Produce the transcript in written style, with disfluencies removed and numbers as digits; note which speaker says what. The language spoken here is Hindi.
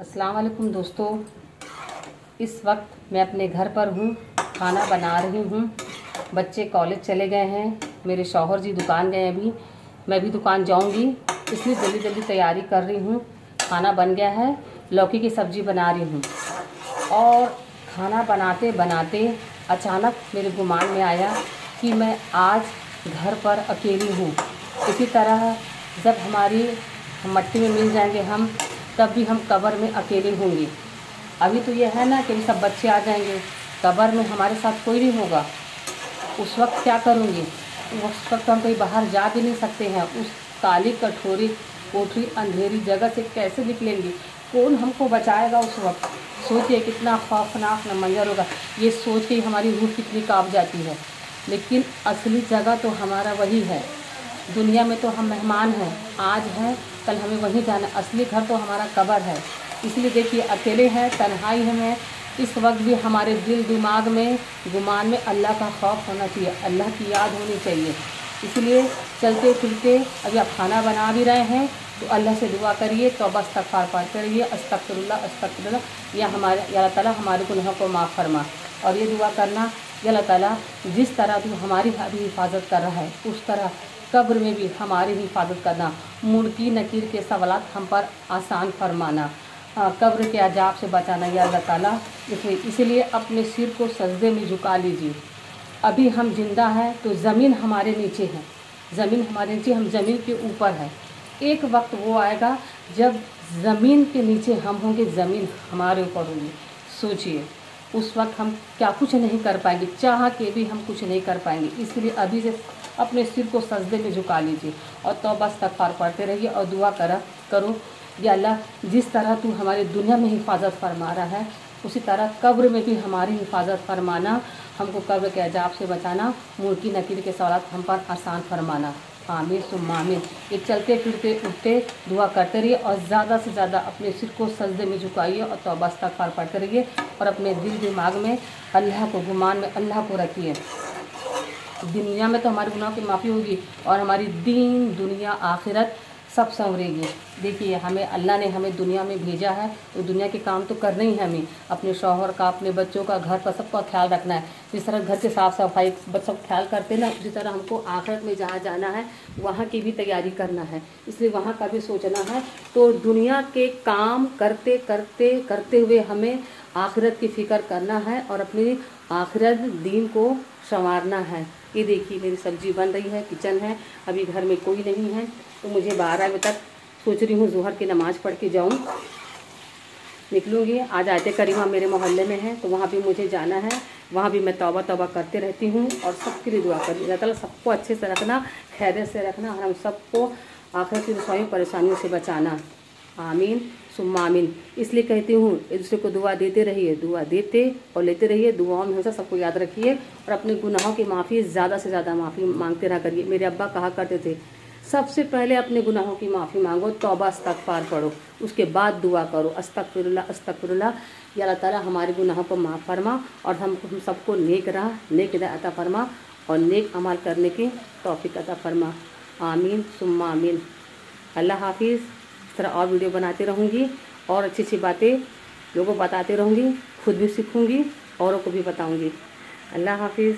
Speaker 1: अस्सलाम वालेकुम दोस्तों, इस वक्त मैं अपने घर पर हूँ, खाना बना रही हूँ। बच्चे कॉलेज चले गए हैं, मेरे शौहर जी दुकान गए अभी, मैं भी दुकान जाऊँगी, इसलिए जल्दी जल्दी तैयारी कर रही हूँ। खाना बन गया है, लौकी की सब्ज़ी बना रही हूँ। और खाना बनाते बनाते अचानक मेरे गुमान में आया कि मैं आज घर पर अकेली हूँ। इसी तरह जब हमारी मट्टी में मिल जाएंगे हम, तब भी हम कब्र में अकेले होंगे। अभी तो ये है ना कि सब बच्चे आ जाएंगे, कब्र में हमारे साथ कोई नहीं होगा। उस वक्त क्या करूँगी? उस वक्त हम कहीं बाहर जा भी नहीं सकते हैं। उस काली कठोरी कोठरी अंधेरी जगह से कैसे निकलेंगे? कौन हमको बचाएगा उस वक्त? सोचिए कितना खौफनाक मंजर होगा। ये सोच के हमारी रूह कितनी काँप जाती है। लेकिन असली जगह तो हमारा वही है। दुनिया में तो हम मेहमान हैं, आज हैं कल हमें वहीं जाना। असली घर तो हमारा कब्र है। इसलिए देखिए, अकेले हैं, तन्हाई है में, इस वक्त भी हमारे दिल दिमाग में गुमान में अल्लाह का खौफ होना चाहिए, अल्लाह की याद होनी चाहिए। इसलिए चलते फिरते अभी आप खाना बना भी रहे हैं तो अल्लाह से दुआ करिए, तौबा इस्तग़फ़ार पढ़ते रहिए, अस्तग़फ़िरुल्लाह अस्तग़फ़िरुल्लाह, या अल्लाह ताला हमारे गुनाहों को माफ़ फरमा। और ये दुआ करना, या अल्लाह ताला जिस तरह तू हमारी अभी हिफाजत कर रहा है, उस तरह कब्र में भी हमारी हिफाजत करना। मुनकीर नकीर के सवालात हम पर आसान फरमाना, कब्र के अजाब से बचाना या अल्लाह ताला। इसलिए अपने सिर को सजदे में झुका लीजिए। अभी हम जिंदा हैं तो ज़मीन हमारे नीचे है, ज़मीन हमारे नीचे, हम ज़मीन के ऊपर है। एक वक्त वो आएगा जब ज़मीन के नीचे हम होंगे, ज़मीन हमारे ऊपर होगी। सोचिए उस वक्त हम क्या कुछ नहीं कर पाएंगे, चाह के भी हम कुछ नहीं कर पाएंगे। इसलिए अभी से अपने सिर को सजदे में झुका लीजिए और तौबा इस्तग़फ़ार पढ़ते रहिए और दुआ करो, या अल्लाह जिस तरह तू हमारी दुनिया में हिफाजत फरमा रहा है, उसी तरह कब्र में भी हमारी हिफाजत फरमाना, हमको कब्र के अजाब से बचाना, मुनकीर नकीर के सवालात हम पर आसान फरमाना। आमीन सुम्मा आमीन। ये चलते फिरते उठते दुआ करते रहिए और ज़्यादा से ज़्यादा अपने सिर को सजदे में झुकाइए और तौबा इस्तग़फ़ार पढ़ते रहिए और अपने दिल दिमाग में अल्लाह को, गुमान में अल्लाह को रखिए। दुनिया में तो हमारे गुनाहों की माफ़ी होगी और हमारी दीन दुनिया आखिरत सब संवरेगी। देखिए, अल्लाह ने हमें दुनिया में भेजा है तो दुनिया के काम तो करने ही है। हमें अपने शौहर का, अपने बच्चों का, घर का सबका ख्याल रखना है। जिस तरह घर के साफ़ सफाई सब ख्याल करते ना, उसी तरह हमको आखिरत में जहाँ जाना है वहाँ की भी तैयारी करना है, इसलिए वहाँ का भी सोचना है। तो दुनिया के काम करते करते करते हुए हमें आखिरत की फ़िक्र करना है और अपनी आखिरत दीन को संवारना है। ये देखिए मेरी सब्ज़ी बन रही है, किचन है, अभी घर में कोई नहीं है तो मुझे 12 बजे तक सोच रही हूँ ज़ोहर की नमाज़ पढ़ के जाऊँ, निकलूँगी। आज आयते करीमा मेरे मोहल्ले में है तो वहाँ भी मुझे जाना है, वहाँ भी मैं तौबा करते रहती हूँ और सबके लिए दुआ करती हूँ। अल्लाह ताला सबको अच्छे से रखना, खैरियत से रखना और हम सबको आखिरत की रसवाई परेशानियों से बचाना। आमीन सुम्मा आमीन। इसलिए कहती हूँ, एक दूसरे को दुआ देते रहिए, दुआ देते और लेते रहिए। दुआओं में हमेशा सबको याद रखिए और अपने गुनाहों की माफ़ी ज़्यादा से ज़्यादा माफ़ी मांगते रहा करिए। मेरे अब्बा कहा करते थे, सबसे पहले अपने गुनाहों की माफ़ी मांगो, तौबा इस्तग़फ़ार पढ़ो, उसके बाद दुआ करो, अस्तग़फ़िरुल्लाह अस्तग़फ़िरुल्लाह, या अल्लाह ताला हमारे गुनाहों को माफ़ फरमा और हम सबको नेक हिदायत अता फरमा और नेक अमल करने की तौफ़ीक़ अता फरमा। आमीन सुम्मा आमीन। अल्लाह हाफिज़। इस तरह और वीडियो बनाती रहूँगी और अच्छी अच्छी बातें लोगों को बताती रहूँगी, खुद भी सीखूँगी, औरों को भी बताऊँगी। अल्लाह हाफिज़।